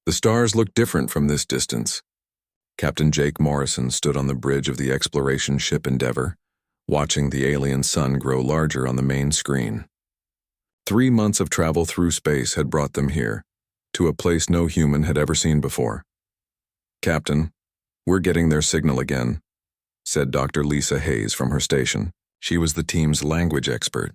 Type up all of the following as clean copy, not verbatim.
The stars looked different from this distance. Captain Jake Morrison stood on the bridge of the exploration ship Endeavour, watching the alien sun grow larger on the main screen. 3 months of travel through space had brought them here, to a place no human had ever seen before. "Captain, we're getting their signal again," said Dr. Lisa Hayes from her station. She was the team's language expert,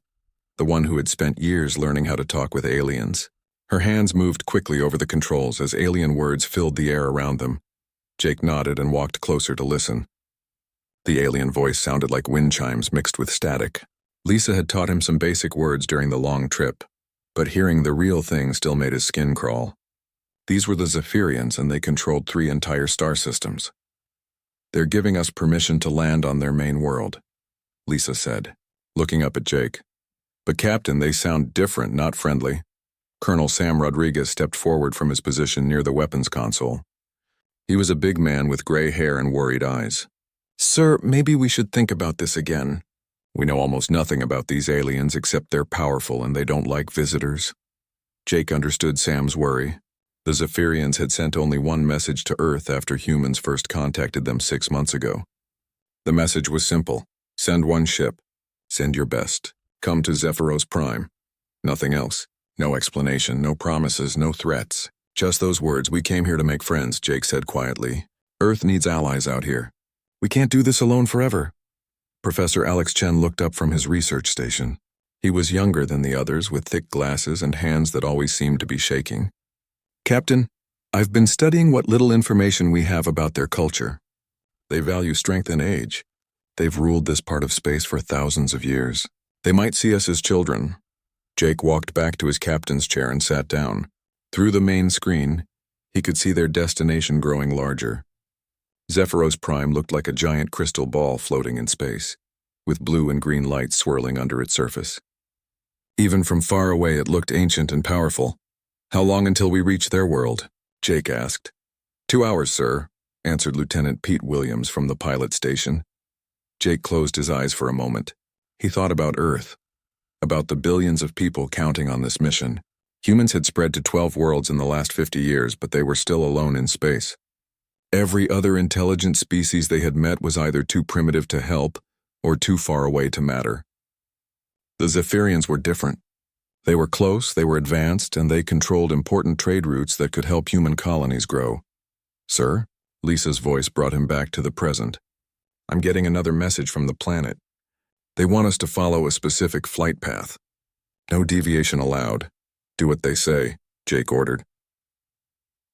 the one who had spent years learning how to talk with aliens. Her hands moved quickly over the controls as alien words filled the air around them. Jake nodded and walked closer to listen. The alien voice sounded like wind chimes mixed with static. Lisa had taught him some basic words during the long trip, but hearing the real thing still made his skin crawl. These were the Zephyrians, and they controlled 3 entire star systems. "They're giving us permission to land on their main world," Lisa said, looking up at Jake. "But Captain, they sound different, not friendly." Colonel Sam Rodriguez stepped forward from his position near the weapons console. He was a big man with gray hair and worried eyes. "Sir, maybe we should think about this again. We know almost nothing about these aliens except they're powerful and they don't like visitors." Jake understood Sam's worry. The Zephyrians had sent only one message to Earth after humans first contacted them 6 months ago. The message was simple: send one ship, send your best, come to Zephyros Prime. Nothing else. No explanation, no promises, no threats. Just those words. "We came here to make friends," Jake said quietly. "Earth needs allies out here. We can't do this alone forever." Professor Alex Chen looked up from his research station. He was younger than the others, with thick glasses and hands that always seemed to be shaking. "Captain, I've been studying what little information we have about their culture. They value strength and age. They've ruled this part of space for thousands of years. They might see us as children." Jake walked back to his captain's chair and sat down. Through the main screen, he could see their destination growing larger. Zephyros Prime looked like a giant crystal ball floating in space, with blue and green lights swirling under its surface. Even from far away, it looked ancient and powerful. "How long until we reach their world?" Jake asked. 2 hours, sir," answered Lieutenant Pete Williams from the pilot station. Jake closed his eyes for a moment. He thought about Earth, about the billions of people counting on this mission. Humans had spread to 12 worlds in the last 50 years, but they were still alone in space. Every other intelligent species they had met was either too primitive to help or too far away to matter. The Zephyrians were different. They were close, they were advanced, and they controlled important trade routes that could help human colonies grow. "Sir?" Lisa's voice brought him back to the present. "I'm getting another message from the planet. They want us to follow a specific flight path. No deviation allowed. Do what they say," Jake ordered.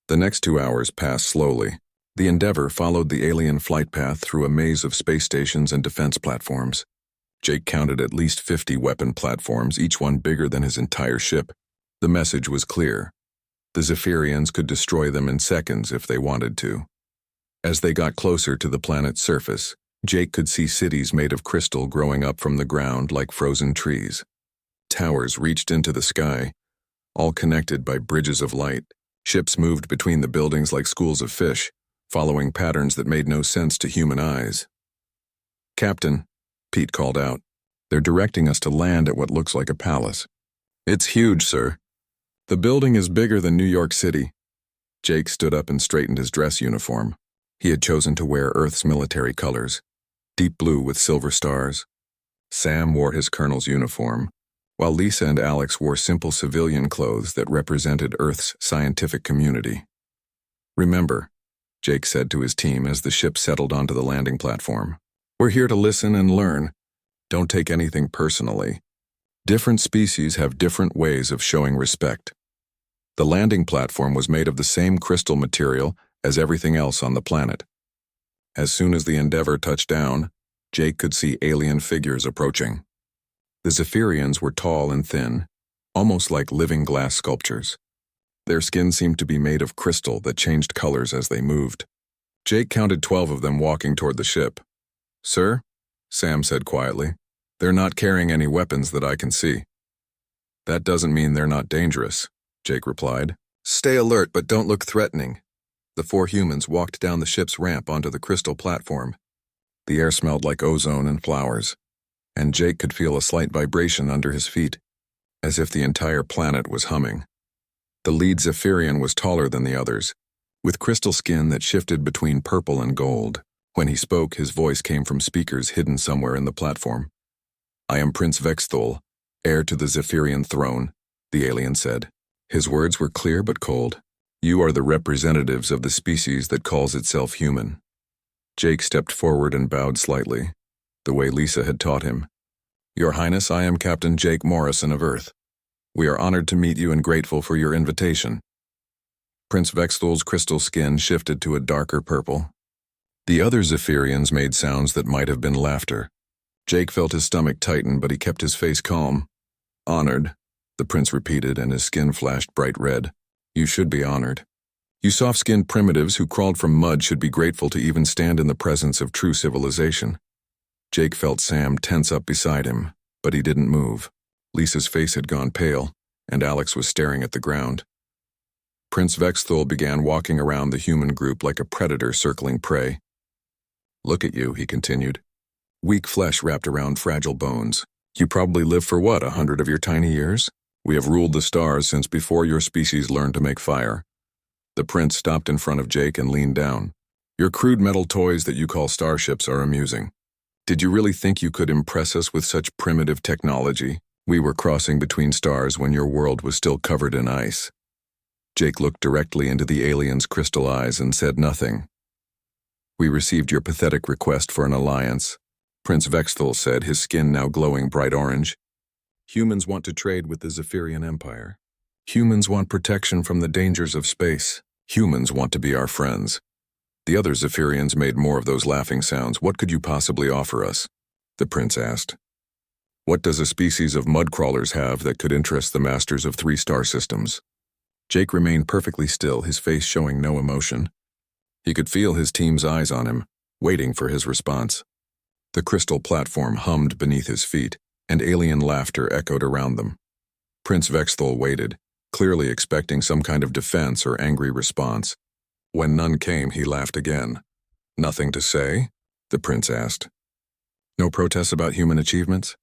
The next 2 hours passed slowly. The Endeavour followed the alien flight path through a maze of space stations and defense platforms. Jake counted at least 50 weapon platforms, each one bigger than his entire ship. The message was clear. The Zephyrians could destroy them in seconds if they wanted to. As they got closer to the planet's surface, Jake could see cities made of crystal growing up from the ground like frozen trees. Towers reached into the sky, all connected by bridges of light. Ships moved between the buildings like schools of fish, following patterns that made no sense to human eyes. "Captain," Pete called out, "they're directing us to land at what looks like a palace." "It's huge, sir. The building is bigger than New York City." Jake stood up and straightened his dress uniform. He had chosen to wear Earth's military colors, deep blue with silver stars. Sam wore his colonel's uniform, while Lisa and Alex wore simple civilian clothes that represented Earth's scientific community. "Remember," Jake said to his team as the ship settled onto the landing platform, "we're here to listen and learn. Don't take anything personally. Different species have different ways of showing respect." The landing platform was made of the same crystal material as everything else on the planet. As soon as the Endeavour touched down, Jake could see alien figures approaching. The Zephyrians were tall and thin, almost like living glass sculptures. Their skin seemed to be made of crystal that changed colors as they moved. Jake counted 12 of them walking toward the ship. "Sir?" Sam said quietly. "They're not carrying any weapons that I can see." "That doesn't mean they're not dangerous," Jake replied. "Stay alert, but don't look threatening." The 4 humans walked down the ship's ramp onto the crystal platform. The air smelled like ozone and flowers, and Jake could feel a slight vibration under his feet, as if the entire planet was humming. The lead Zephyrian was taller than the others, with crystal skin that shifted between purple and gold. When he spoke, his voice came from speakers hidden somewhere in the platform. "I am Prince Vexthul, heir to the Zephyrian throne," the alien said. His words were clear but cold. "You are the representatives of the species that calls itself human." Jake stepped forward and bowed slightly, the way Lisa had taught him. "Your Highness, I am Captain Jake Morrison of Earth. We are honored to meet you and grateful for your invitation." Prince Vexthul's crystal skin shifted to a darker purple. The other Zephyrians made sounds that might have been laughter. Jake felt his stomach tighten, but he kept his face calm. "Honored," the prince repeated, and his skin flashed bright red. "You should be honored. You soft-skinned primitives who crawled from mud should be grateful to even stand in the presence of true civilization." Jake felt Sam tense up beside him, but he didn't move. Lisa's face had gone pale, and Alex was staring at the ground. Prince Vexthul began walking around the human group like a predator circling prey. "Look at you," he continued. "Weak flesh wrapped around fragile bones. You probably live for what, 100 of your tiny years? We have ruled the stars since before your species learned to make fire." The prince stopped in front of Jake and leaned down. "Your crude metal toys that you call starships are amusing. Did you really think you could impress us with such primitive technology? We were crossing between stars when your world was still covered in ice." Jake looked directly into the alien's crystal eyes and said nothing. "We received your pathetic request for an alliance," Prince Vexthul said, his skin now glowing bright orange. "Humans want to trade with the Zephyrian Empire. Humans want protection from the dangers of space. Humans want to be our friends." The other Zephyrians made more of those laughing sounds. "What could you possibly offer us?" the prince asked. "What does a species of mudcrawlers have that could interest the masters of 3 star systems?" Jake remained perfectly still, his face showing no emotion. He could feel his team's eyes on him, waiting for his response. The crystal platform hummed beneath his feet, and alien laughter echoed around them. Prince Vexthul waited, clearly expecting some kind of defense or angry response. When none came, he laughed again. "Nothing to say?" the prince asked. "No protests about human achievements?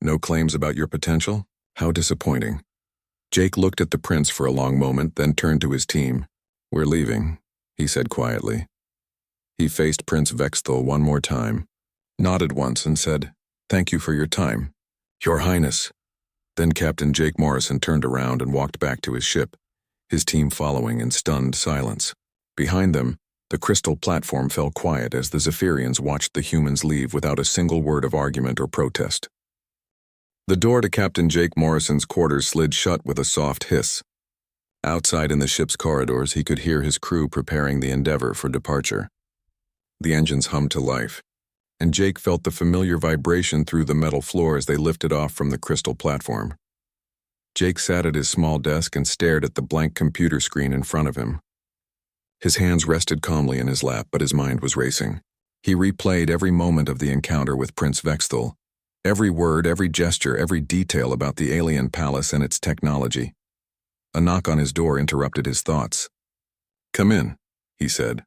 No claims about your potential? How disappointing." Jake looked at the prince for a long moment, then turned to his team. "We're leaving," he said quietly. He faced Prince Vexthul one more time, nodded once and said, "Thank you for your time, Your Highness." Then Captain Jake Morrison turned around and walked back to his ship, his team following in stunned silence. Behind them, the crystal platform fell quiet as the Zephyrians watched the humans leave without a single word of argument or protest. The door to Captain Jake Morrison's quarters slid shut with a soft hiss. Outside in the ship's corridors, he could hear his crew preparing the Endeavor for departure. The engines hummed to life, and Jake felt the familiar vibration through the metal floor as they lifted off from the crystal platform. Jake sat at his small desk and stared at the blank computer screen in front of him. His hands rested calmly in his lap, but his mind was racing. He replayed every moment of the encounter with Prince Vexthul. Every word, every gesture, every detail about the alien palace and its technology. A knock on his door interrupted his thoughts. "Come in," he said.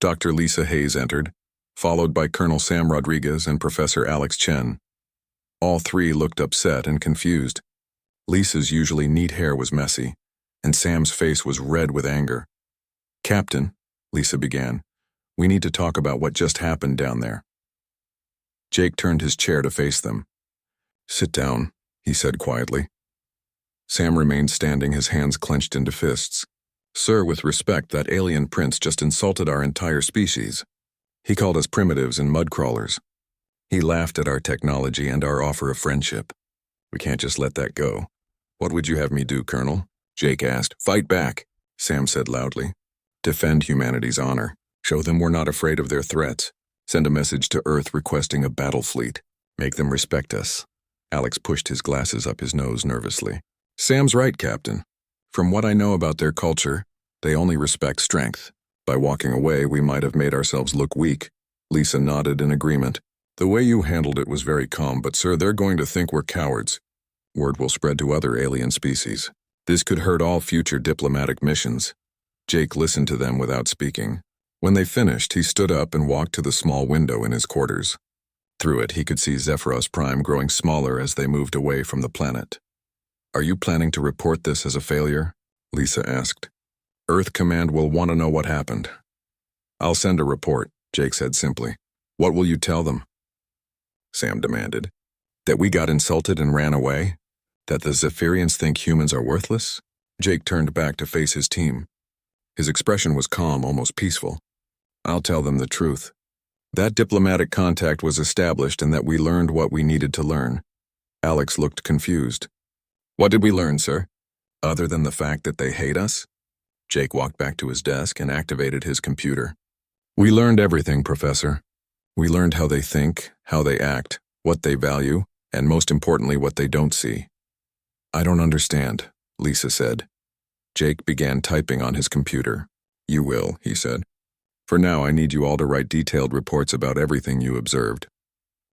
Dr. Lisa Hayes entered, followed by Colonel Sam Rodriguez and Professor Alex Chen. All 3 looked upset and confused. Lisa's usually neat hair was messy, and Sam's face was red with anger. "Captain," Lisa began, "we need to talk about what just happened down there." Jake turned his chair to face them. "Sit down," he said quietly. Sam remained standing, his hands clenched into fists. "Sir, with respect, that alien prince just insulted our entire species. He called us primitives and mudcrawlers. He laughed at our technology and our offer of friendship. We can't just let that go." "What would you have me do, Colonel?" Jake asked. "Fight back," Sam said loudly. "Defend humanity's honor. Show them we're not afraid of their threats. Send a message to Earth requesting a battle fleet. Make them respect us." Alex pushed his glasses up his nose nervously. "Sam's right, Captain. From what I know about their culture, they only respect strength. By walking away, we might have made ourselves look weak." Lisa nodded in agreement. "The way you handled it was very calm, but sir, they're going to think we're cowards. Word will spread to other alien species. This could hurt all future diplomatic missions." Jake listened to them without speaking. When they finished, he stood up and walked to the small window in his quarters. Through it, he could see Zephyros Prime growing smaller as they moved away from the planet. "Are you planning to report this as a failure?" Lisa asked. Earth Command will want to know what happened. I'll send a report, Jake said simply. What will you tell them? Sam demanded. That we got insulted and ran away? That the Zephyrians think humans are worthless? Jake turned back to face his team. His expression was calm, almost peaceful. I'll tell them the truth. That diplomatic contact was established and that we learned what we needed to learn. Alex looked confused. What did we learn, sir? Other than the fact that they hate us? Jake walked back to his desk and activated his computer. We learned everything, Professor. We learned how they think, how they act, what they value, and most importantly, what they don't see. I don't understand, Lisa said. Jake began typing on his computer. You will, he said. For now, I need you all to write detailed reports about everything you observed.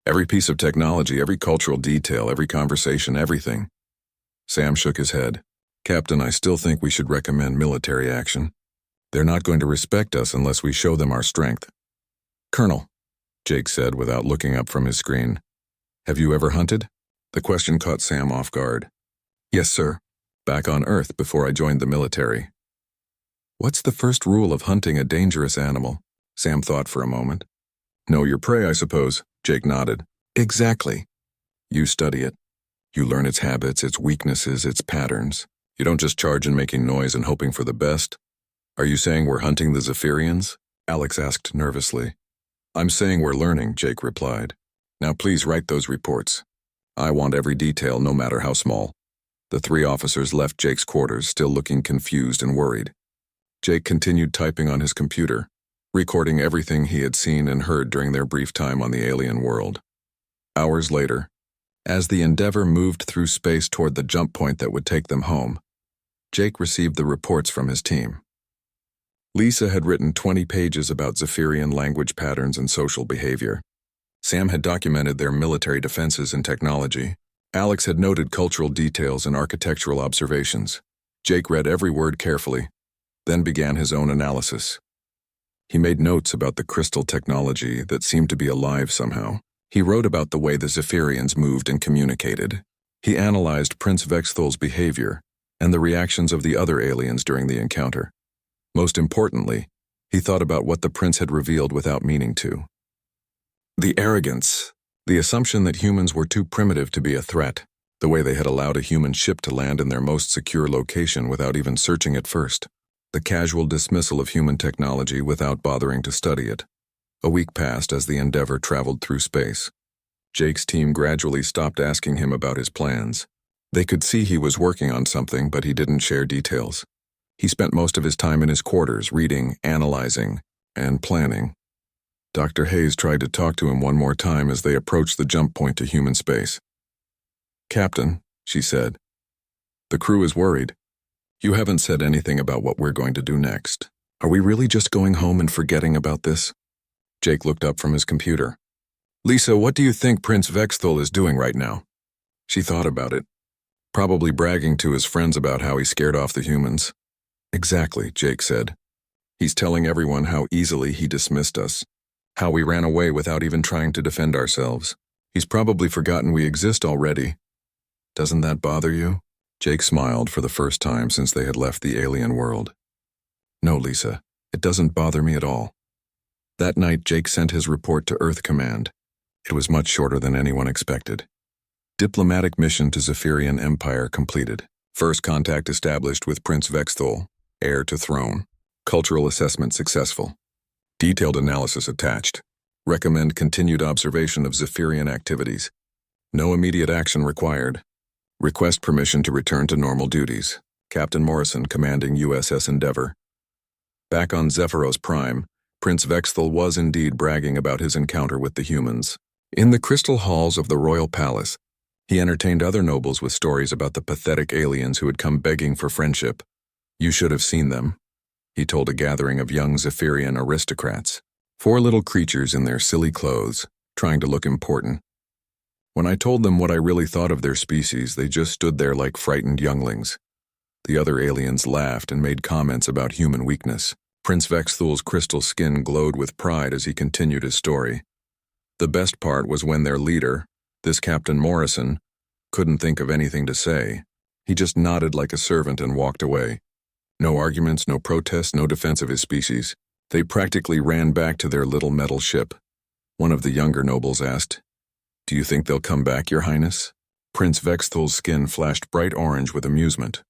Every piece of technology, every cultural detail, every conversation, everything. Sam shook his head. Captain, I still think we should recommend military action. They're not going to respect us unless we show them our strength. Colonel, Jake said without looking up from his screen. Have you ever hunted? The question caught Sam off guard. Yes, sir. Back on Earth before I joined the military. What's the first rule of hunting a dangerous animal? Sam thought for a moment. Know your prey, I suppose, Jake nodded. Exactly. You study it. You learn its habits, its weaknesses, its patterns. You don't just charge in making noise and hoping for the best. Are you saying we're hunting the Zephyrians? Alex asked nervously. I'm saying we're learning, Jake replied. Now please write those reports. I want every detail, no matter how small. The three officers left Jake's quarters, still looking confused and worried. Jake continued typing on his computer, recording everything he had seen and heard during their brief time on the alien world. Hours later, as the Endeavour moved through space toward the jump point that would take them home, Jake received the reports from his team. Lisa had written 20 pages about Zephyrian language patterns and social behavior. Sam had documented their military defenses and technology. Alex had noted cultural details and architectural observations. Jake read every word carefully, then began his own analysis. He made notes about the crystal technology that seemed to be alive somehow. He wrote about the way the Zephyrians moved and communicated. He analyzed Prince Vexthal's behavior and the reactions of the other aliens during the encounter. Most importantly, he thought about what the prince had revealed without meaning to. The arrogance, the assumption that humans were too primitive to be a threat, the way they had allowed a human ship to land in their most secure location without even searching it first, the casual dismissal of human technology without bothering to study it. A week passed as the Endeavour traveled through space. Jake's team gradually stopped asking him about his plans. They could see he was working on something, but he didn't share details. He spent most of his time in his quarters, reading, analyzing, and planning. Dr. Hayes tried to talk to him one more time as they approached the jump point to human space. Captain, she said, the crew is worried. You haven't said anything about what we're going to do next. Are we really just going home and forgetting about this? Jake looked up from his computer. Lisa, what do you think Prince Vexthal is doing right now? She thought about it. Probably bragging to his friends about how he scared off the humans. Exactly, Jake said. He's telling everyone how easily he dismissed us, how we ran away without even trying to defend ourselves. He's probably forgotten we exist already. Doesn't that bother you? Jake smiled for the first time since they had left the alien world. No, Lisa, it doesn't bother me at all. That night, Jake sent his report to Earth Command. It was much shorter than anyone expected. Diplomatic mission to Zephyrian Empire completed. First contact established with Prince Vexthal, heir to throne. Cultural assessment successful. Detailed analysis attached. Recommend continued observation of Zephyrian activities. No immediate action required. Request permission to return to normal duties. Captain Morrison, commanding USS Endeavour. Back on Zephyros Prime, Prince Vexthal was indeed bragging about his encounter with the humans. In the crystal halls of the royal palace, he entertained other nobles with stories about the pathetic aliens who had come begging for friendship. You should have seen them, he told a gathering of young Zephyrian aristocrats. 4 little creatures in their silly clothes, trying to look important. When I told them what I really thought of their species, they just stood there like frightened younglings. The other aliens laughed and made comments about human weakness. Prince Vexthal's crystal skin glowed with pride as he continued his story. The best part was when their leader, this Captain Morrison, couldn't think of anything to say. He just nodded like a servant and walked away. No arguments, no protests, no defense of his species. They practically ran back to their little metal ship. One of the younger nobles asked, "Do you think they'll come back, Your Highness?" Prince Vexthal's skin flashed bright orange with amusement.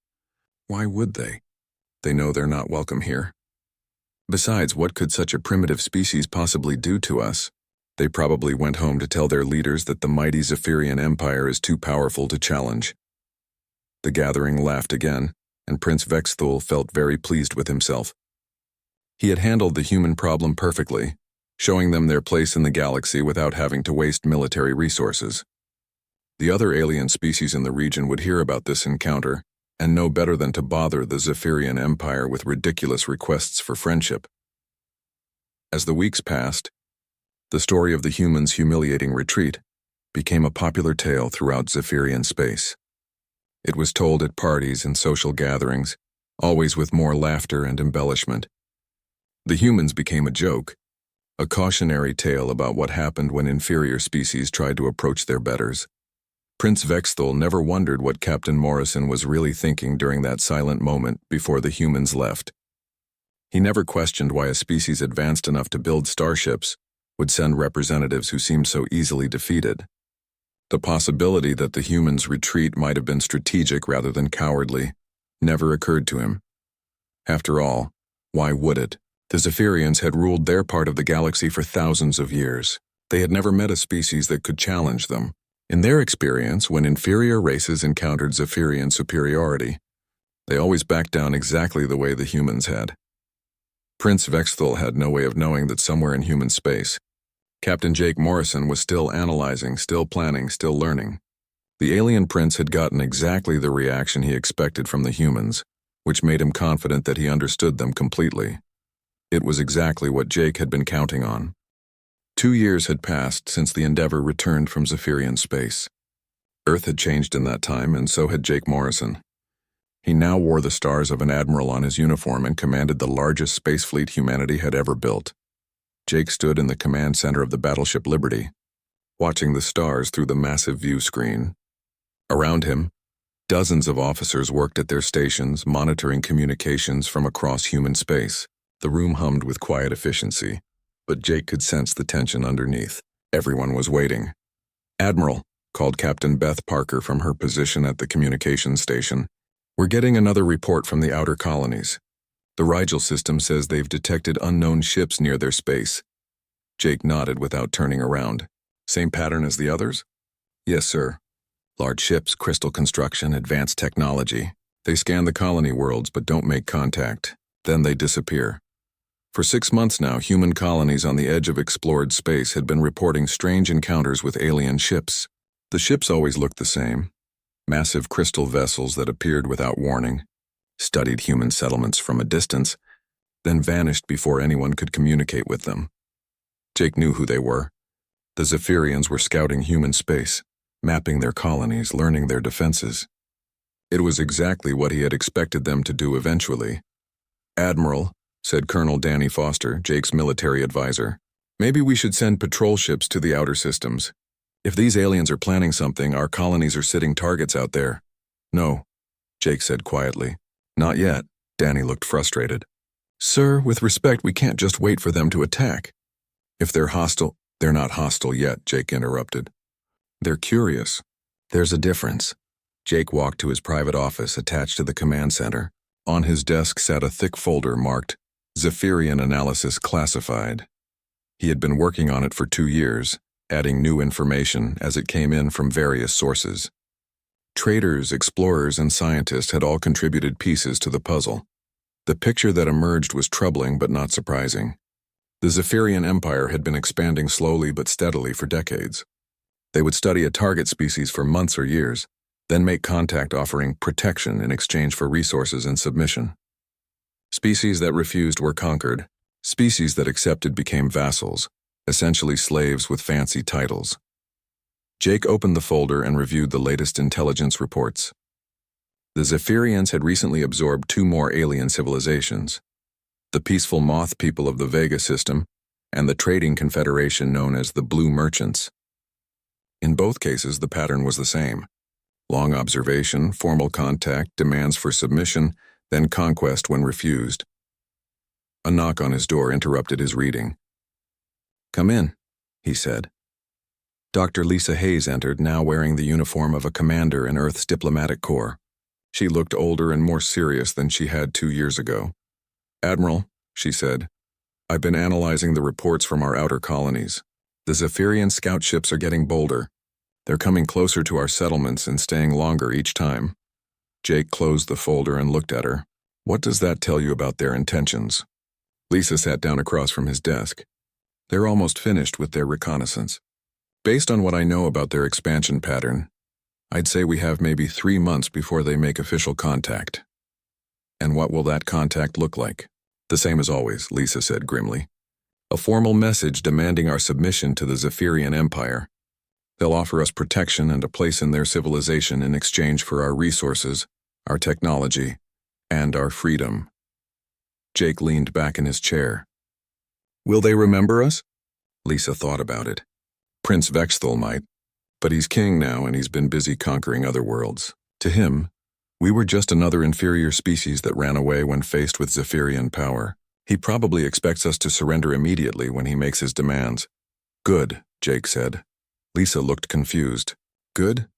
Why would they? They know they're not welcome here. Besides, what could such a primitive species possibly do to us? They probably went home to tell their leaders that the mighty Zephyrian Empire is too powerful to challenge. The gathering laughed again, and Prince Vexthal felt very pleased with himself. He had handled the human problem perfectly, showing them their place in the galaxy without having to waste military resources. The other alien species in the region would hear about this encounter and know better than to bother the Zephyrian Empire with ridiculous requests for friendship. As the weeks passed, the story of the humans' humiliating retreat became a popular tale throughout Zephyrian space. It was told at parties and social gatherings, always with more laughter and embellishment. The humans became a joke, a cautionary tale about what happened when inferior species tried to approach their betters. Prince Vexthal never wondered what Captain Morrison was really thinking during that silent moment before the humans left. He never questioned why a species advanced enough to build starships would send representatives who seemed so easily defeated. The possibility that the humans' retreat might have been strategic rather than cowardly never occurred to him. After all, why would it? The Zephyrians had ruled their part of the galaxy for thousands of years. They had never met a species that could challenge them. In their experience, when inferior races encountered Zephyrian superiority, they always backed down exactly the way the humans had. Prince Vexthal had no way of knowing that somewhere in human space, Captain Jake Morrison was still analyzing, still planning, still learning. The alien prince had gotten exactly the reaction he expected from the humans, which made him confident that he understood them completely. It was exactly what Jake had been counting on. 2 years had passed since the Endeavor returned from Zephyrian space. Earth had changed in that time, and so had Jake Morrison. He now wore the stars of an admiral on his uniform and commanded the largest space fleet humanity had ever built. Jake stood in the command center of the battleship Liberty, watching the stars through the massive view screen. Around him, dozens of officers worked at their stations, monitoring communications from across human space. The room hummed with quiet efficiency, but Jake could sense the tension underneath. Everyone was waiting. "Admiral," called Captain Beth Parker from her position at the communications station, "we're getting another report from the outer colonies. The Rigel system says they've detected unknown ships near their space." Jake nodded without turning around. "Same pattern as the others?" "Yes, sir. Large ships, crystal construction, advanced technology. They scan the colony worlds but don't make contact. Then they disappear." For 6 months now, human colonies on the edge of explored space had been reporting strange encounters with alien ships. The ships always looked the same. Massive crystal vessels that appeared without warning, studied human settlements from a distance, then vanished before anyone could communicate with them. Jake knew who they were. The Zephyrians were scouting human space, mapping their colonies, learning their defenses. It was exactly what he had expected them to do eventually. "Admiral," said Colonel Danny Foster, Jake's military advisor, "maybe we should send patrol ships to the outer systems. If these aliens are planning something, our colonies are sitting targets out there." "No," Jake said quietly. "Not yet." Danny looked frustrated. "Sir, with respect, we can't just wait for them to attack. If they're hostile—" "They're not hostile yet," Jake interrupted. "They're curious. There's a difference." Jake walked to his private office attached to the command center. On his desk sat a thick folder marked Zephyrian Analysis Classified. He had been working on it for 2 years, adding new information as it came in from various sources. Traders, explorers, and scientists had all contributed pieces to the puzzle. The picture that emerged was troubling but not surprising. The Zephyrian Empire had been expanding slowly but steadily for decades. They would study a target species for months or years, then make contact offering protection in exchange for resources and submission. Species that refused were conquered. Species that accepted became vassals, essentially slaves with fancy titles. Jake opened the folder and reviewed the latest intelligence reports. The Zephyrians had recently absorbed 2 more alien civilizations, the peaceful moth people of the Vega system and the trading confederation known as the Blue Merchants. In both cases, the pattern was the same. Long observation, formal contact, demands for submission, then conquest when refused. A knock on his door interrupted his reading. "Come in," he said. Dr. Lisa Hayes entered, now wearing the uniform of a commander in Earth's diplomatic corps. She looked older and more serious than she had 2 years ago. "Admiral," she said, "I've been analyzing the reports from our outer colonies. The Zephyrian scout ships are getting bolder. They're coming closer to our settlements and staying longer each time." Jake closed the folder and looked at her. "What does that tell you about their intentions?" Lisa sat down across from his desk. "They're almost finished with their reconnaissance. Based on what I know about their expansion pattern, I'd say we have maybe 3 months before they make official contact." "And what will that contact look like?" "The same as always," Lisa said grimly. "A formal message demanding our submission to the Zephyrian Empire. They'll offer us protection and a place in their civilization in exchange for our resources, our technology, and our freedom." Jake leaned back in his chair. "Will they remember us?" Lisa thought about it. "Prince Vexthal might, but he's king now and he's been busy conquering other worlds. To him, we were just another inferior species that ran away when faced with Zephyrian power. He probably expects us to surrender immediately when he makes his demands." "Good," Jake said. Lisa looked confused. "Good?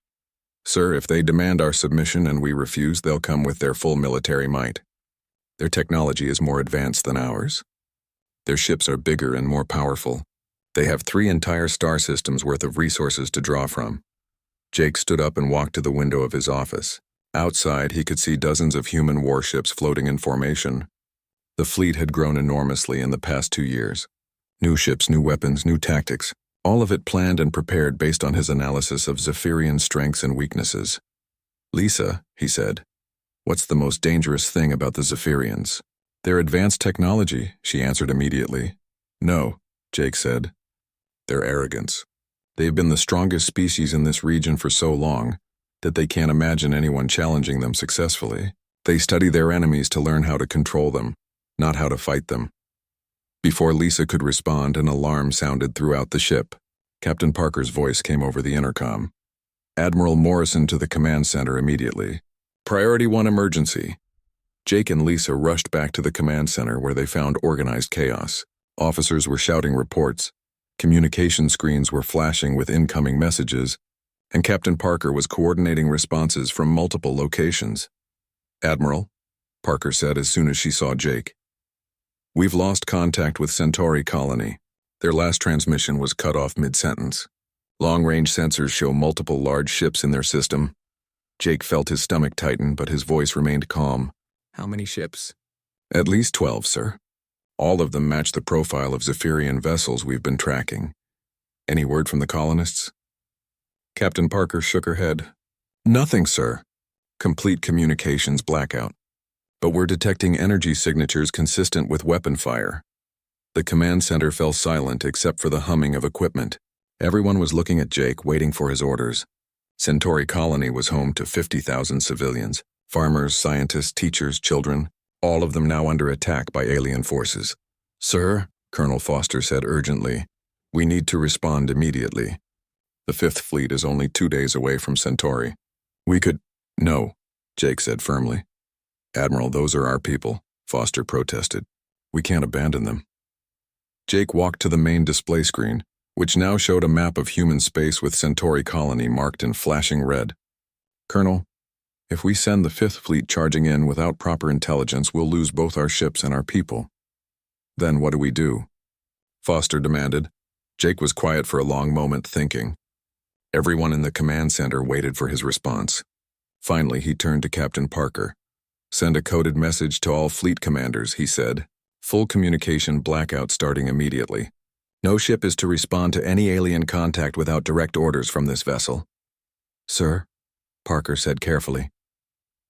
Sir, if they demand our submission and we refuse, they'll come with their full military might. Their technology is more advanced than ours. Their ships are bigger and more powerful. They have 3 entire star systems worth of resources to draw from." Jake stood up and walked to the window of his office. Outside, he could see dozens of human warships floating in formation. The fleet had grown enormously in the past 2 years. New ships, new weapons, new tactics, all of it planned and prepared based on his analysis of Zephyrian strengths and weaknesses. "Lisa," he said, "what's the most dangerous thing about the Zephyrians?" "Their advanced technology," she answered immediately. "No," Jake said. "Their arrogance. They've been the strongest species in this region for so long that they can't imagine anyone challenging them successfully. They study their enemies to learn how to control them, not how to fight them." Before Lisa could respond, an alarm sounded throughout the ship. Captain Parker's voice came over the intercom. "Admiral Morrison to the command center immediately. Priority 1 emergency." Jake and Lisa rushed back to the command center where they found organized chaos. Officers were shouting reports, communication screens were flashing with incoming messages, and Captain Parker was coordinating responses from multiple locations. "Admiral," Parker said as soon as she saw Jake, "we've lost contact with Centauri Colony. Their last transmission was cut off mid-sentence. Long-range sensors show multiple large ships in their system." Jake felt his stomach tighten, but his voice remained calm. "How many ships?" "At least 12, sir. All of them match the profile of Zephyrian vessels we've been tracking. Any word from the colonists?" Captain Parker shook her head. "Nothing, sir. Complete communications blackout. But we're detecting energy signatures consistent with weapon fire." The command center fell silent except for the humming of equipment. Everyone was looking at Jake, waiting for his orders. Centauri Colony was home to 50,000 civilians, farmers, scientists, teachers, children, all of them now under attack by alien forces. "Sir," Colonel Foster said urgently, "we need to respond immediately. The 5th Fleet is only 2 days away from Centauri. We could—" "No," Jake said firmly. "Admiral, those are our people," Foster protested. "We can't abandon them." Jake walked to the main display screen, which now showed a map of human space with Centauri Colony marked in flashing red. "Colonel, if we send the 5th Fleet charging in without proper intelligence, we'll lose both our ships and our people." "Then what do we do?" Foster demanded. Jake was quiet for a long moment, thinking. Everyone in the command center waited for his response. Finally, he turned to Captain Parker. "Send a coded message to all fleet commanders," he said. "Full communication blackout starting immediately. No ship is to respond to any alien contact without direct orders from this vessel." "Sir," Parker said carefully,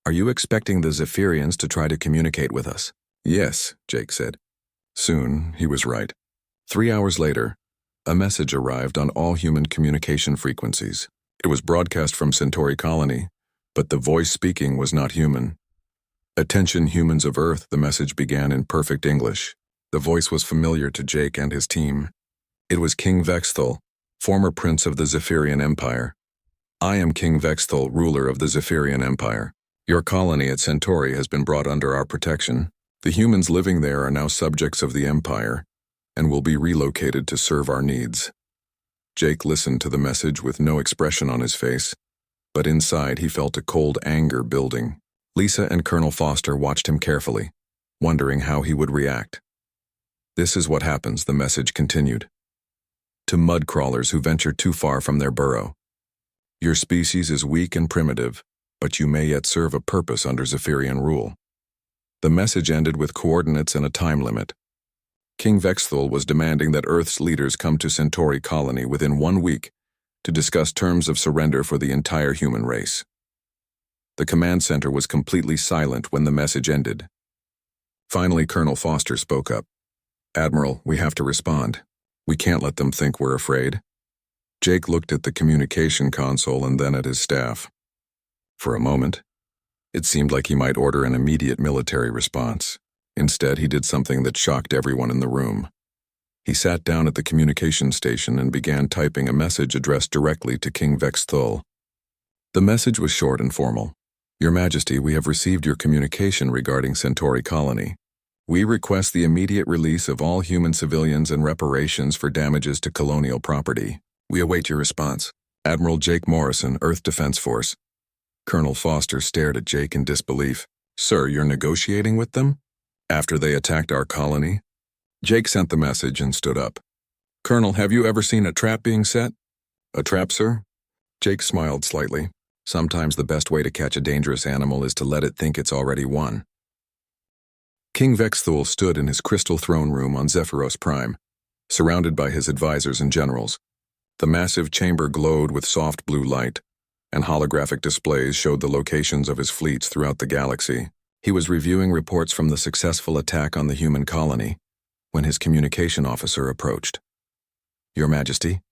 "are you expecting the Zephyrians to try to communicate with us?" "Yes," Jake said. Soon, he was right. 3 hours later, a message arrived on all human communication frequencies. It was broadcast from Centauri Colony, but the voice speaking was not human. "Attention humans of Earth," the message began in perfect English. The voice was familiar to Jake and his team. It was King Vexthal, former prince of the Zephyrian Empire. "I am King Vexthal, ruler of the Zephyrian Empire. Your colony at Centauri has been brought under our protection. The humans living there are now subjects of the Empire and will be relocated to serve our needs. Jake listened to the message with no expression on his face, but inside he felt a cold anger building. Lisa and Colonel Foster watched him carefully, wondering how he would react. This is what happens, the message continued. To mud crawlers who venture too far from their burrow. Your species is weak and primitive, but you may yet serve a purpose under Zephyrian rule. The message ended with coordinates and a time limit. King Vexthul was demanding that Earth's leaders come to Centauri colony within 1 week to discuss terms of surrender for the entire human race. The command center was completely silent when the message ended. Finally, Colonel Foster spoke up. Admiral, we have to respond. We can't let them think we're afraid. Jake looked at the communication console and then at his staff. For a moment, it seemed like he might order an immediate military response. Instead, he did something that shocked everyone in the room. He sat down at the communication station and began typing a message addressed directly to King Vexthul. The message was short and formal. Your Majesty, we have received your communication regarding Centauri colony. We request the immediate release of all human civilians and reparations for damages to colonial property. We await your response. Admiral Jake Morrison, Earth Defense Force. Colonel Foster stared at Jake in disbelief. Sir, you're negotiating with them? After they attacked our colony? Jake sent the message and stood up. Colonel, have you ever seen a trap being set? A trap, sir? Jake smiled slightly. Sometimes the best way to catch a dangerous animal is to let it think it's already won. King Vexthul stood in his crystal throne room on Zephyros Prime, surrounded by his advisors and generals. The massive chamber glowed with soft blue light, and holographic displays showed the locations of his fleets throughout the galaxy. He was reviewing reports from the successful attack on the human colony when his communication officer approached. Your Majesty,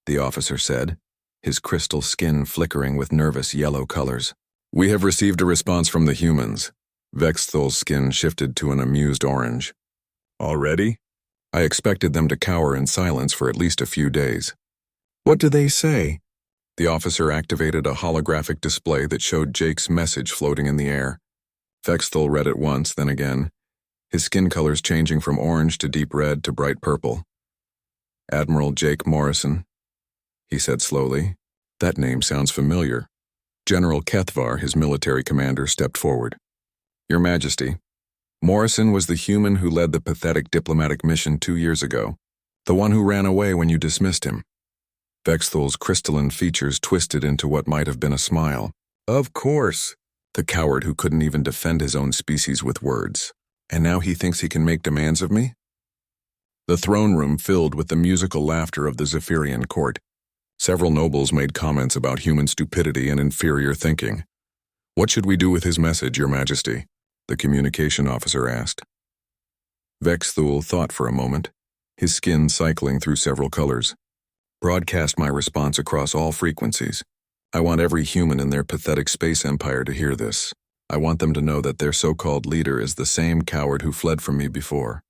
the officer said, his crystal skin flickering with nervous yellow colors. We have received a response from the humans. Vexthul's skin shifted to an amused orange. Already? I expected them to cower in silence for at least a few days. What do they say? The officer activated a holographic display that showed Jake's message floating in the air. Vexthul read it once, then again, his skin colors changing from orange to deep red to bright purple. Admiral Jake Morrison, he said slowly. That name sounds familiar. General Kethvar, his military commander, stepped forward. Your Majesty, Morrison was the human who led the pathetic diplomatic mission 2 years ago, the one who ran away when you dismissed him. Vexthul's crystalline features twisted into what might have been a smile. Of course, the coward who couldn't even defend his own species with words. And now he thinks he can make demands of me? The throne room filled with the musical laughter of the Zephyrian court. Several nobles made comments about human stupidity and inferior thinking. What should we do with his message, Your Majesty? The communication officer asked. Vexthul thought for a moment, his skin cycling through several colors. Broadcast my response across all frequencies. I want every human in their pathetic space empire to hear this. I want them to know that their so-called leader is the same coward who fled from me before.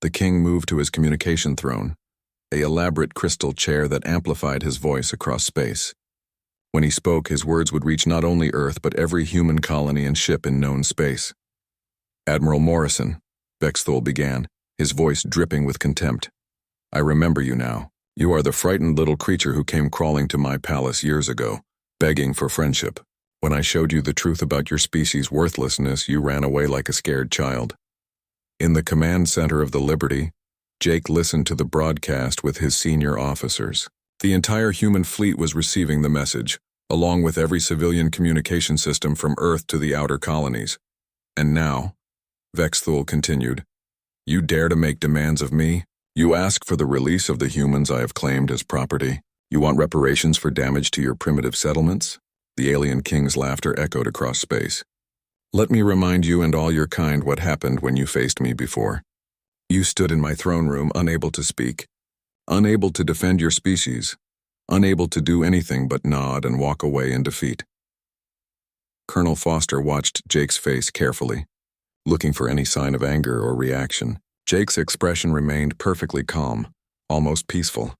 The king moved to his communication throne, an elaborate crystal chair that amplified his voice across space. When he spoke, his words would reach not only Earth but every human colony and ship in known space. Admiral Morrison, Vexthul began, his voice dripping with contempt. I remember you now. You are the frightened little creature who came crawling to my palace years ago, begging for friendship. When I showed you the truth about your species' worthlessness, you ran away like a scared child. In the command center of the Liberty, Jake listened to the broadcast with his senior officers. The entire human fleet was receiving the message, along with every civilian communication system from Earth to the outer colonies. And now, Vexthul continued, you dare to make demands of me? You ask for the release of the humans I have claimed as property. You want reparations for damage to your primitive settlements? The alien king's laughter echoed across space. Let me remind you and all your kind what happened when you faced me before. You stood in my throne room unable to speak, unable to defend your species, unable to do anything but nod and walk away in defeat. Colonel Foster watched Jake's face carefully, looking for any sign of anger or reaction. Jake's expression remained perfectly calm, almost peaceful.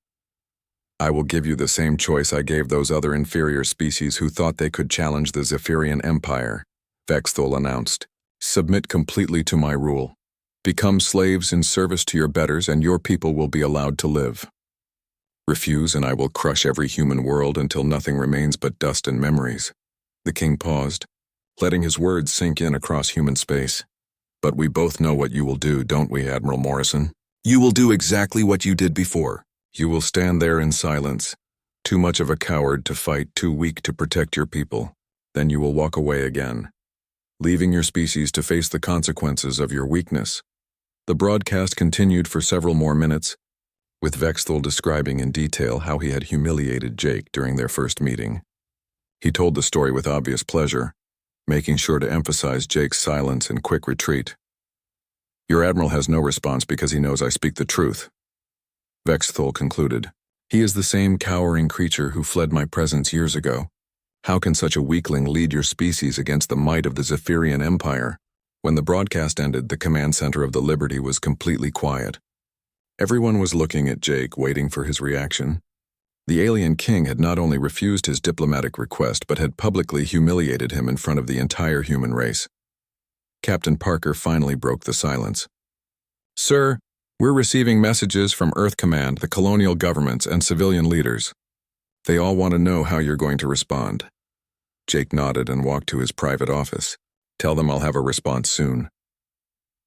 I will give you the same choice I gave those other inferior species who thought they could challenge the Zephyrian Empire, Vexthul announced. Submit completely to my rule. Become slaves in service to your betters, and your people will be allowed to live. Refuse, and I will crush every human world until nothing remains but dust and memories. The king paused, letting his words sink in across human space. But we both know what you will do, don't we, Admiral Morrison? You will do exactly what you did before. You will stand there in silence, too much of a coward to fight, too weak to protect your people. Then you will walk away again, leaving your species to face the consequences of your weakness. The broadcast continued for several more minutes, with Vexthul describing in detail how he had humiliated Jake during their first meeting. He told the story with obvious pleasure, making sure to emphasize Jake's silence and quick retreat. Your admiral has no response because he knows I speak the truth, Vexthul concluded. He is the same cowering creature who fled my presence years ago. How can such a weakling lead your species against the might of the Zephyrian Empire? When the broadcast ended, the command center of the Liberty was completely quiet. Everyone was looking at Jake, waiting for his reaction. The alien king had not only refused his diplomatic request, but had publicly humiliated him in front of the entire human race. Captain Parker finally broke the silence. Sir, we're receiving messages from Earth Command, the colonial governments, and civilian leaders. They all want to know how you're going to respond. Jake nodded and walked to his private office. Tell them I'll have a response soon.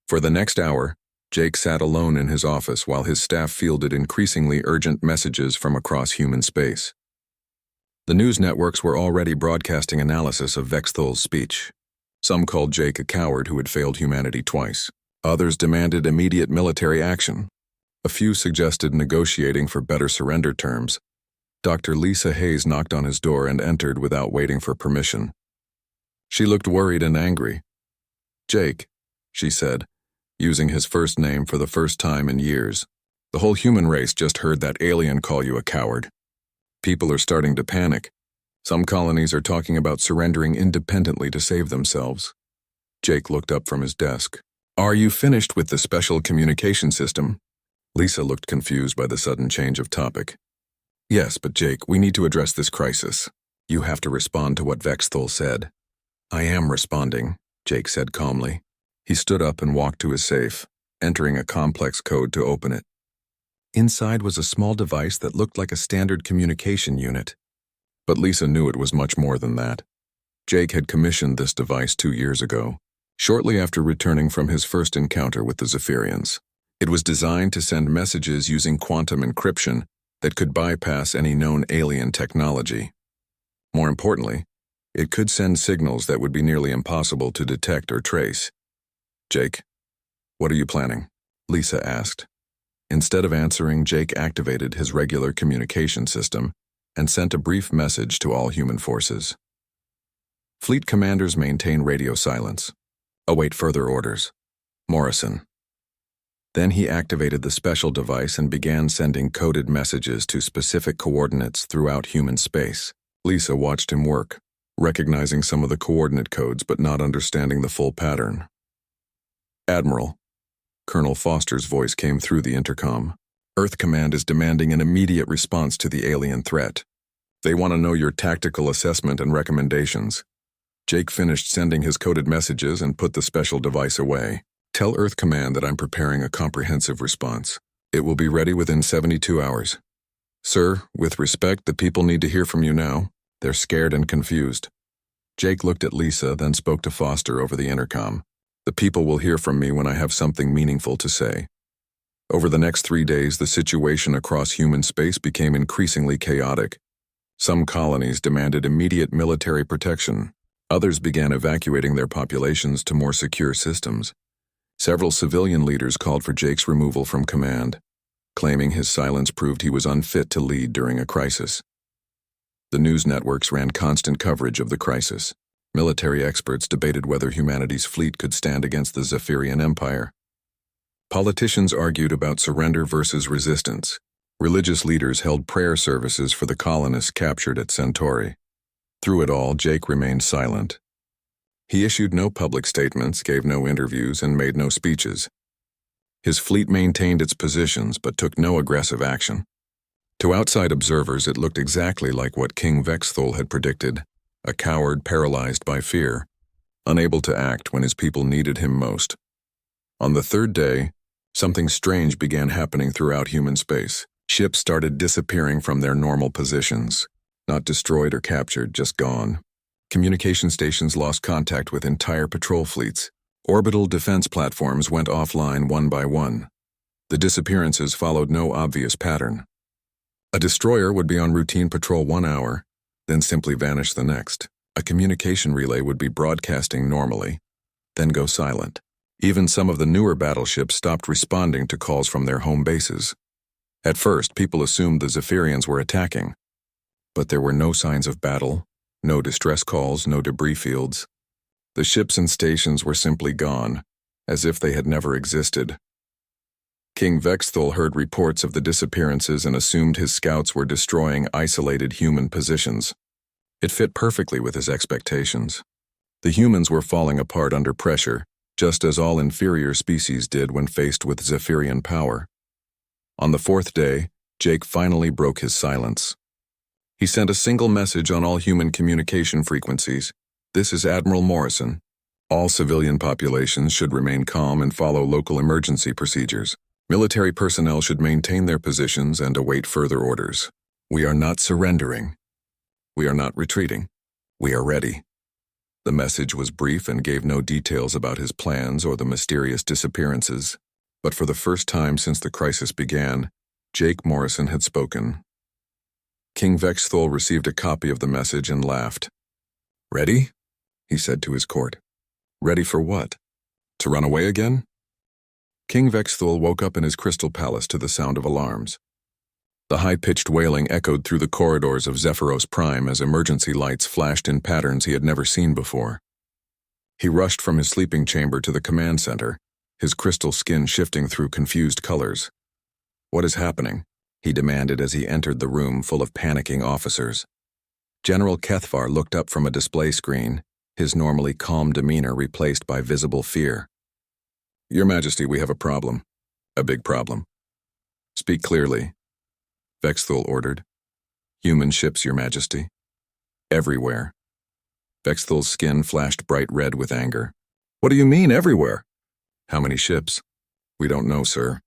For the next hour, Jake sat alone in his office while his staff fielded increasingly urgent messages from across human space. The news networks were already broadcasting analysis of Vexthul's speech. Some called Jake a coward who had failed humanity twice. Others demanded immediate military action. A few suggested negotiating for better surrender terms. Dr. Lisa Hayes knocked on his door and entered without waiting for permission. She looked worried and angry. Jake, she said, using his first name for the first time in years. The whole human race just heard that alien call you a coward. People are starting to panic. Some colonies are talking about surrendering independently to save themselves. Jake looked up from his desk. Are you finished with the special communication system? Lisa looked confused by the sudden change of topic. Yes, but Jake, we need to address this crisis. You have to respond to what Vexthul said. I am responding, Jake said calmly. He stood up and walked to his safe, entering a complex code to open it. Inside was a small device that looked like a standard communication unit. But Lisa knew it was much more than that. Jake had commissioned this device 2 years ago, shortly after returning from his first encounter with the Zephyrians. It was designed to send messages using quantum encryption that could bypass any known alien technology. More importantly, it could send signals that would be nearly impossible to detect or trace. Jake, what are you planning? Lisa asked. Instead of answering, Jake activated his regular communication system and sent a brief message to all human forces. Fleet commanders maintain radio silence. Await further orders. Morrison. Then he activated the special device and began sending coded messages to specific coordinates throughout human space. Lisa watched him work, recognizing some of the coordinate codes but not understanding the full pattern. Admiral, Colonel Foster's voice came through the intercom. Earth Command is demanding an immediate response to the alien threat. They want to know your tactical assessment and recommendations. Jake finished sending his coded messages and put the special device away. Tell Earth Command that I'm preparing a comprehensive response. It will be ready within 72 hours. Sir, with respect, the people need to hear from you now. They're scared and confused. Jake looked at Lisa, then spoke to Foster over the intercom. The people will hear from me when I have something meaningful to say. Over the next 3 days, the situation across human space became increasingly chaotic. Some colonies demanded immediate military protection. Others began evacuating their populations to more secure systems. Several civilian leaders called for Jake's removal from command, claiming his silence proved he was unfit to lead during a crisis. The news networks ran constant coverage of the crisis. Military experts debated whether humanity's fleet could stand against the Zephyrian Empire. Politicians argued about surrender versus resistance. Religious leaders held prayer services for the colonists captured at Centauri. Through it all, Jake remained silent. He issued no public statements, gave no interviews, and made no speeches. His fleet maintained its positions but took no aggressive action. To outside observers, it looked exactly like what King Vexthul had predicted, a coward paralyzed by fear, unable to act when his people needed him most. On the third day, something strange began happening throughout human space. Ships started disappearing from their normal positions, not destroyed or captured, just gone. Communication stations lost contact with entire patrol fleets. Orbital defense platforms went offline one by one. The disappearances followed no obvious pattern. A destroyer would be on routine patrol 1 hour, then simply vanish the next. A communication relay would be broadcasting normally, then go silent. Even some of the newer battleships stopped responding to calls from their home bases. At first, people assumed the Zephyrians were attacking, but there were no signs of battle, no distress calls, no debris fields. The ships and stations were simply gone, as if they had never existed. King Vexthul heard reports of the disappearances and assumed his scouts were destroying isolated human positions. It fit perfectly with his expectations. The humans were falling apart under pressure, just as all inferior species did when faced with Zephyrian power. On the fourth day, Jake finally broke his silence. He sent a single message on all human communication frequencies. This is Admiral Morrison. All civilian populations should remain calm and follow local emergency procedures. Military personnel should maintain their positions and await further orders. We are not surrendering. We are not retreating. We are ready. The message was brief and gave no details about his plans or the mysterious disappearances. But for the first time since the crisis began, Jake Morrison had spoken. King Vexthul received a copy of the message and laughed. "Ready?" he said to his court. "Ready for what? To run away again?" King Vexthul woke up in his crystal palace to the sound of alarms. The high-pitched wailing echoed through the corridors of Zephyros Prime as emergency lights flashed in patterns he had never seen before. He rushed from his sleeping chamber to the command center, his crystal skin shifting through confused colors. "What is happening?" he demanded as he entered the room full of panicking officers. General Kethvar looked up from a display screen, his normally calm demeanor replaced by visible fear. "Your Majesty, we have a problem. A big problem." "Speak clearly," Vexthul ordered. "Human ships, Your Majesty. Everywhere." Vexthul's skin flashed bright red with anger. "What do you mean, everywhere?" "How many ships?" "We don't know, sir.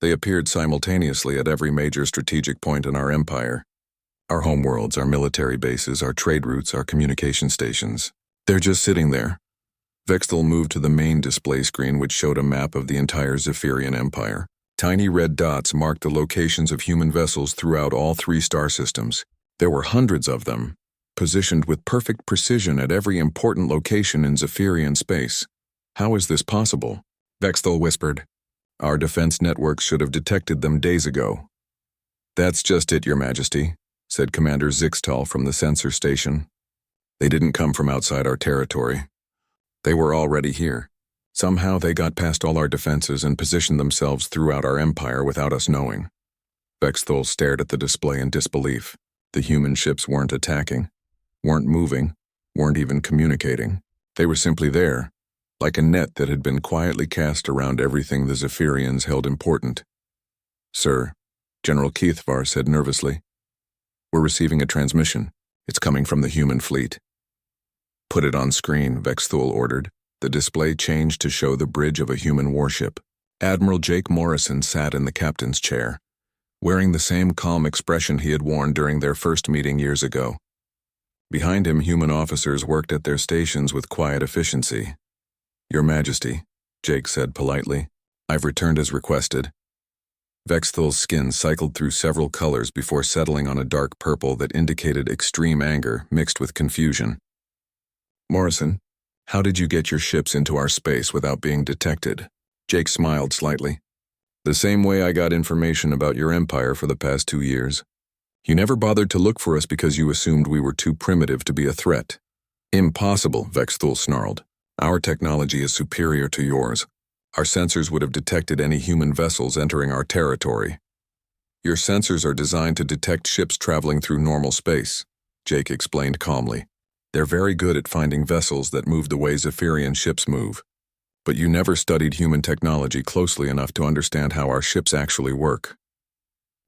They appeared simultaneously at every major strategic point in our empire. Our homeworlds, our military bases, our trade routes, our communication stations. They're just sitting there." Vexthul moved to the main display screen, which showed a map of the entire Zephyrian Empire. Tiny red dots marked the locations of human vessels throughout all 3 star systems. There were hundreds of them, positioned with perfect precision at every important location in Zephyrian space. "How is this possible?" Vexthul whispered. "Our defense networks should have detected them days ago." "That's just it, Your Majesty," said Commander Zixtal from the sensor station. "They didn't come from outside our territory. They were already here. Somehow they got past all our defenses and positioned themselves throughout our empire without us knowing." Vexthul stared at the display in disbelief. The human ships weren't attacking, weren't moving, weren't even communicating. They were simply there, like a net that had been quietly cast around everything the Zephyrians held important. "Sir," General Kethvar said nervously, "we're receiving a transmission. It's coming from the human fleet." "Put it on screen," Vexthul ordered. The display changed to show the bridge of a human warship. Admiral Jake Morrison sat in the captain's chair, wearing the same calm expression he had worn during their first meeting years ago. Behind him, human officers worked at their stations with quiet efficiency. "Your Majesty," Jake said politely, "I've returned as requested." Vexthul's skin cycled through several colors before settling on a dark purple that indicated extreme anger mixed with confusion. "Morrison, how did you get your ships into our space without being detected?" Jake smiled slightly. "The same way I got information about your empire for the past 2 years. You never bothered to look for us because you assumed we were too primitive to be a threat." "Impossible," Vexthul snarled. "Our technology is superior to yours. Our sensors would have detected any human vessels entering our territory." "Your sensors are designed to detect ships traveling through normal space," Jake explained calmly. "They're very good at finding vessels that move the way Zephyrian ships move. But you never studied human technology closely enough to understand how our ships actually work."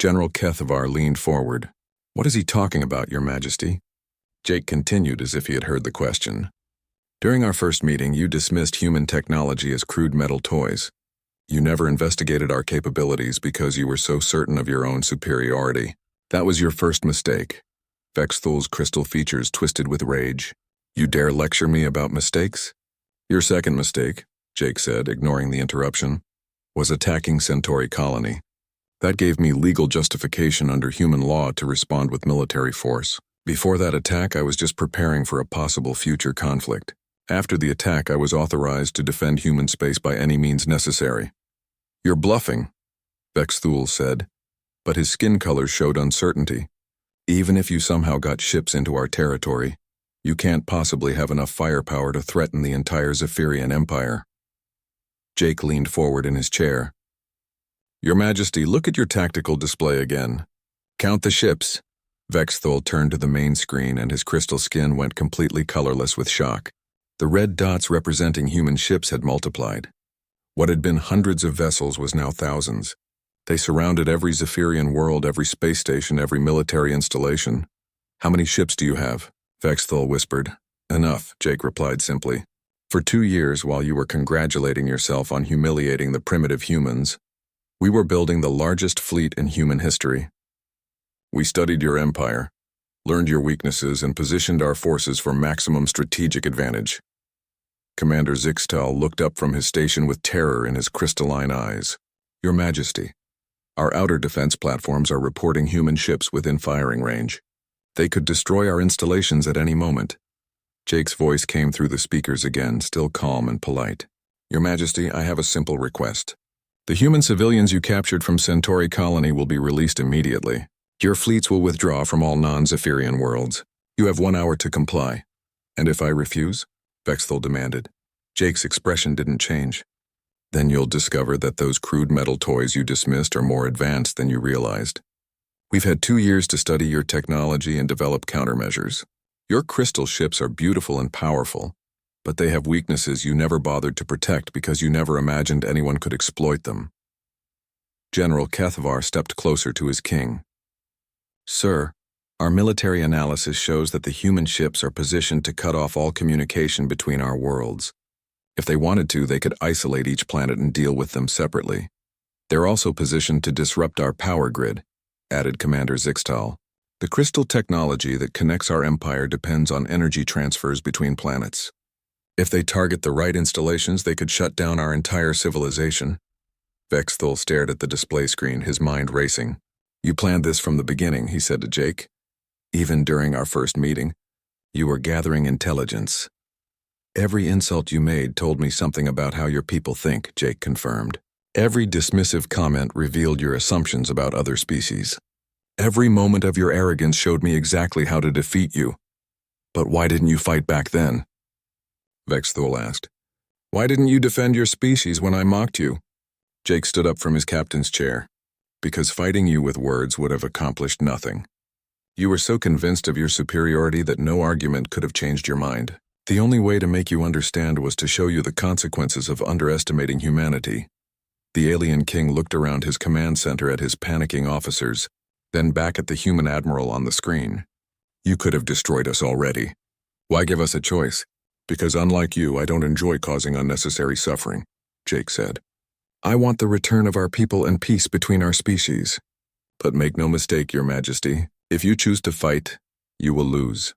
General Kethavar leaned forward. "What is he talking about, Your Majesty?" Jake continued as if he had heard the question. "During our first meeting, you dismissed human technology as crude metal toys. You never investigated our capabilities because you were so certain of your own superiority. That was your first mistake." Vexthul's crystal features twisted with rage. "You dare lecture me about mistakes?" "Your second mistake," Jake said, ignoring the interruption, "was attacking Centauri colony. That gave me legal justification under human law to respond with military force. Before that attack, I was just preparing for a possible future conflict. After the attack, I was authorized to defend human space by any means necessary." "You're bluffing," Vexthul said, but his skin color showed uncertainty. "Even if you somehow got ships into our territory, you can't possibly have enough firepower to threaten the entire Zephyrian Empire." Jake leaned forward in his chair. "Your Majesty, look at your tactical display again. Count the ships." Vexthul turned to the main screen and his crystal skin went completely colorless with shock. The red dots representing human ships had multiplied. What had been hundreds of vessels was now thousands. They surrounded every Zephyrian world, every space station, every military installation. "How many ships do you have?" Vexthul whispered. "Enough," Jake replied simply. "For 2 years, while you were congratulating yourself on humiliating the primitive humans, we were building the largest fleet in human history. We studied your empire, learned your weaknesses, and positioned our forces for maximum strategic advantage." Commander Zixtal looked up from his station with terror in his crystalline eyes. "Your Majesty, our outer defense platforms are reporting human ships within firing range. They could destroy our installations at any moment." Jake's voice came through the speakers again, still calm and polite. "Your Majesty, I have a simple request. The human civilians you captured from Centauri colony will be released immediately. Your fleets will withdraw from all non-Zephyrian worlds. You have 1 hour to comply." "And if I refuse?" Vexthul demanded. Jake's expression didn't change. "Then you'll discover that those crude metal toys you dismissed are more advanced than you realized. We've had 2 years to study your technology and develop countermeasures. Your crystal ships are beautiful and powerful, but they have weaknesses you never bothered to protect because you never imagined anyone could exploit them." General Kethavar stepped closer to his king. "Sir, our military analysis shows that the human ships are positioned to cut off all communication between our worlds. If they wanted to, they could isolate each planet and deal with them separately. They're also positioned to disrupt our power grid," added Commander Zixtal. "The crystal technology that connects our empire depends on energy transfers between planets. If they target the right installations, they could shut down our entire civilization." Vexthul stared at the display screen, his mind racing. "You planned this from the beginning," he said to Jake. "Even during our first meeting, you were gathering intelligence." "Every insult you made told me something about how your people think," Jake confirmed. "Every dismissive comment revealed your assumptions about other species. Every moment of your arrogance showed me exactly how to defeat you. But why didn't you fight back then?" Vexthul asked. "Why didn't you defend your species when I mocked you?" Jake stood up from his captain's chair. "Because fighting you with words would have accomplished nothing. You were so convinced of your superiority that no argument could have changed your mind. The only way to make you understand was to show you the consequences of underestimating humanity." The alien king looked around his command center at his panicking officers, then back at the human admiral on the screen. "You could have destroyed us already. Why give us a choice? Because unlike you, I don't enjoy causing unnecessary suffering," Jake said. "I want the return of our people and peace between our species. But make no mistake, Your Majesty, if you choose to fight, you will lose."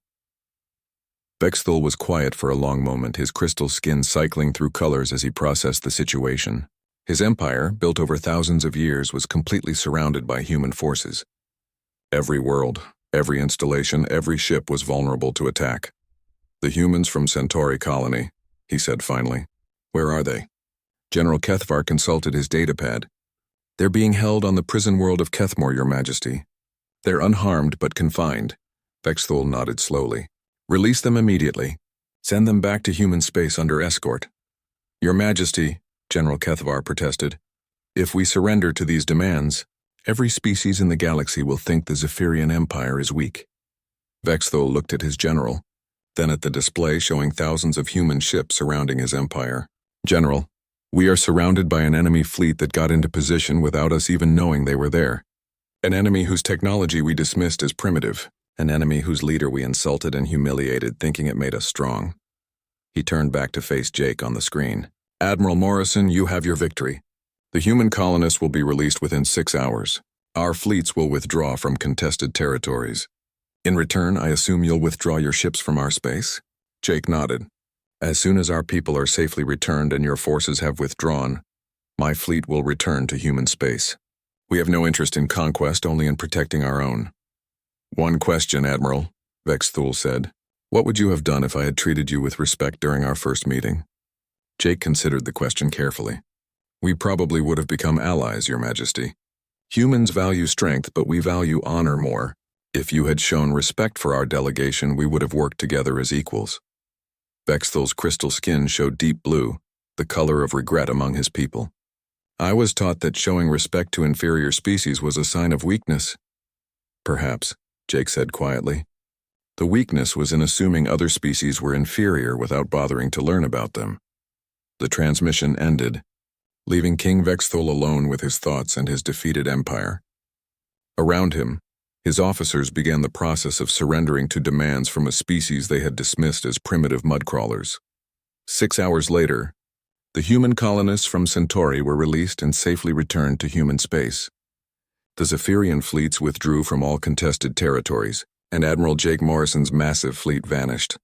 Vexthul was quiet for a long moment, his crystal skin cycling through colors as he processed the situation. His empire, built over thousands of years, was completely surrounded by human forces. Every world, every installation, every ship was vulnerable to attack. "The humans from Centauri colony," he said finally. "Where are they?" General Kethavar consulted his datapad. "They're being held on the prison world of Kethmore, Your Majesty. They're unharmed but confined." Vexthul nodded slowly. "Release them immediately. Send them back to human space under escort." "Your Majesty," General Kethavar protested, "if we surrender to these demands, every species in the galaxy will think the Zephyrian Empire is weak." Vexthul looked at his general, then at the display showing thousands of human ships surrounding his empire. "General, we are surrounded by an enemy fleet that got into position without us even knowing they were there. An enemy whose technology we dismissed as primitive. An enemy whose leader we insulted and humiliated, thinking it made us strong. He turned back to face Jake on the screen. Admiral Morrison, you have your victory. The human colonists will be released within 6 hours. Our fleets will withdraw from contested territories. In return, I assume you'll withdraw your ships from our space? Jake nodded. As soon as our people are safely returned and your forces have withdrawn, my fleet will return to human space. We have no interest in conquest, only in protecting our own. One question, Admiral, Vexthul said. What would you have done if I had treated you with respect during our first meeting? Jake considered the question carefully. We probably would have become allies, Your Majesty. Humans value strength, but we value honor more. If you had shown respect for our delegation, we would have worked together as equals. Vexthul's crystal skin showed deep blue, the color of regret among his people. I was taught that showing respect to inferior species was a sign of weakness. Perhaps, Jake said quietly. The weakness was in assuming other species were inferior without bothering to learn about them. The transmission ended, leaving King Vexthul alone with his thoughts and his defeated empire. Around him, his officers began the process of surrendering to demands from a species they had dismissed as primitive mudcrawlers. 6 hours later, the human colonists from Centauri were released and safely returned to human space. The Zephyrian fleets withdrew from all contested territories, and Admiral Jake Morrison's massive fleet vanished.